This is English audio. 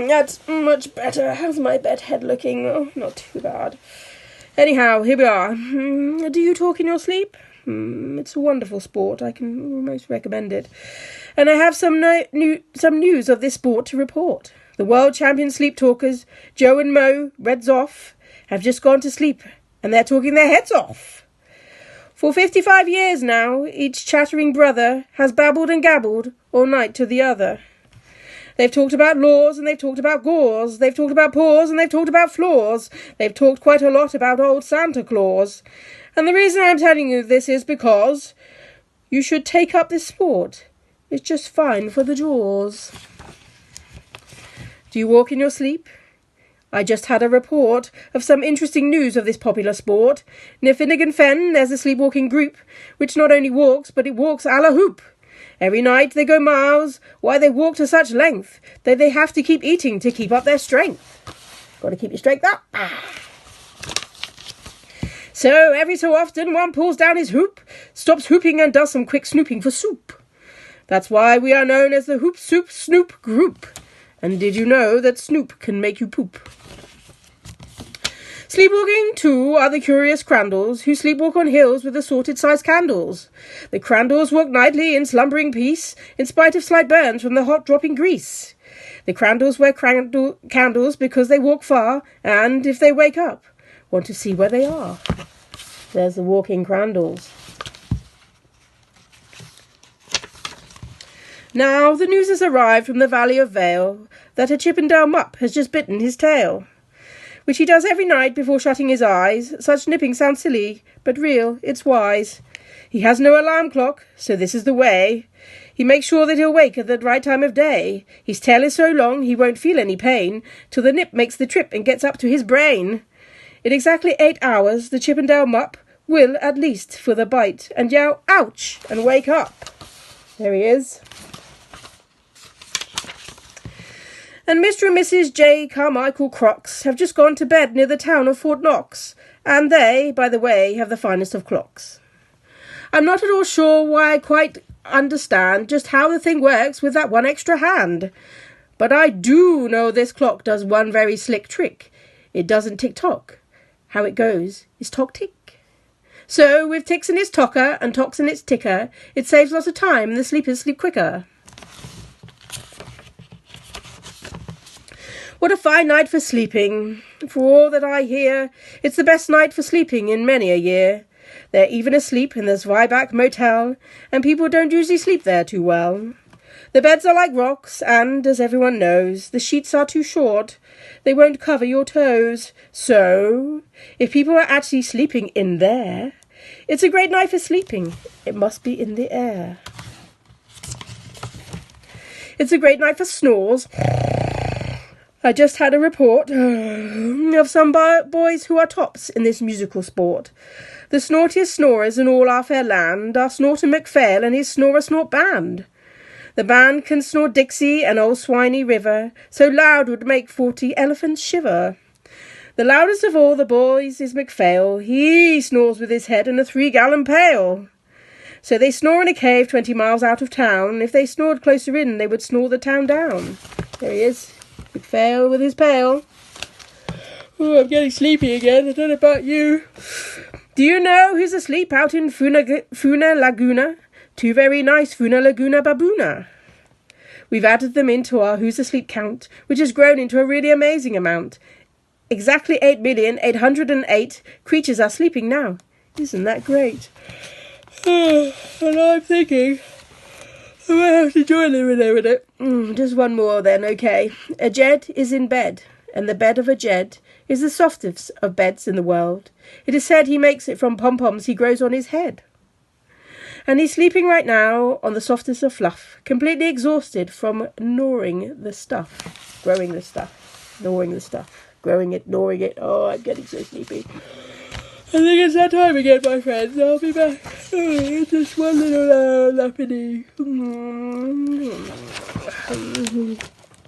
That's much better. How's my bed head looking? Oh, not too bad. Anyhow, here we are. Do you talk in your sleep? It's a wonderful sport. I can most recommend it. And I have some news of this sport to report. The world champion sleep talkers, Joe and Mo, Reds off, have just gone to sleep, and they're talking their heads off. For 55 years now, each chattering brother has babbled and gabbled all night to the other. They've talked about laws, and they've talked about gauze. They've talked about paws, and they've talked about floors. They've talked quite a lot about old Santa Claus. And the reason I'm telling you this is because you should take up this sport. It's just fine for the jaws. Do you walk in your sleep? I just had a report of some interesting news of this popular sport. Near Finnegan Fen, there's a sleepwalking group, which not only walks, but it walks a la hoop. Every night they go miles. Why, they walk to such length that they have to keep eating to keep up their strength. Got to keep your strength up. So every so often one pulls down his hoop, stops hooping and does some quick snooping for soup. That's why we are known as the Hoop Soup Snoop Group. And did you know that Snoop can make you poop? Sleepwalking, too, are the curious crandalls who sleepwalk on hills with assorted-sized candles. The crandalls walk nightly in slumbering peace, in spite of slight burns from the hot dropping grease. The crandalls wear candles because they walk far, and, if they wake up, want to see where they are. There's the walking crandalls. Now, the news has arrived from the Valley of Vale that a Chippendale mupp has just bitten his tail, which he does every night before shutting his eyes. Such nipping sounds silly, but real, it's wise. He has no alarm clock, so this is the way. He makes sure that he'll wake at the right time of day. His tail is so long he won't feel any pain, till the nip makes the trip and gets up to his brain. In exactly 8 hours, the Chippendale mupp will, at least, feel the bite, and yell, ouch, and wake up. There he is. And Mr. and Mrs. J. Carmichael Crocs have just gone to bed near the town of Fort Knox, and they, by the way, have the finest of clocks. I'm not at all sure why I quite understand just how the thing works with that one extra hand, but I do know this clock does one very slick trick. It doesn't tick-tock. How it goes is tock-tick. So, with ticks in its tocker and tocks in its ticker, it saves lots of time and the sleepers sleep quicker. What a fine night for sleeping. For all that I hear, it's the best night for sleeping in many a year. They're even asleep in the Zweiback Motel, and people don't usually sleep there too well. The beds are like rocks, and, as everyone knows, the sheets are too short. They won't cover your toes. So, if people are actually sleeping in there, it's a great night for sleeping. It must be in the air. It's a great night for snores. I just had a report of some boys who are tops in this musical sport. The snortiest snorers in all our fair land are Snorter McPhail and his Snore-a-Snort band. The band can snore Dixie and Old Swiney River, so loud would make 40 elephants shiver. The loudest of all the boys is McPhail. He snores with his head in a 3-gallon pail. So they snore in a cave 20 miles out of town. If they snored closer in, they would snore the town down. There he is. McPhail with his pail. Oh, I'm getting sleepy again. I don't know about you. Do you know who's asleep out in Funa Laguna? 2 very nice Funa Laguna baboona. We've added them into our Who's Asleep count, which has grown into a really amazing amount. Exactly 8,808 creatures are sleeping now. Isn't that great? And I'm thinking I might have to join them in a minute. Just one more then, okay. A Jed is in bed, and the bed of a Jed is the softest of beds in the world. It is said he makes it from pom-poms he grows on his head. And he's sleeping right now on the softest of fluff, completely exhausted from gnawing the stuff. Growing the stuff. Gnawing the stuff. Growing it, gnawing it. Oh, I'm getting so sleepy. I think it's that time again, my friends. I'll be back. Oh, just one little lappity.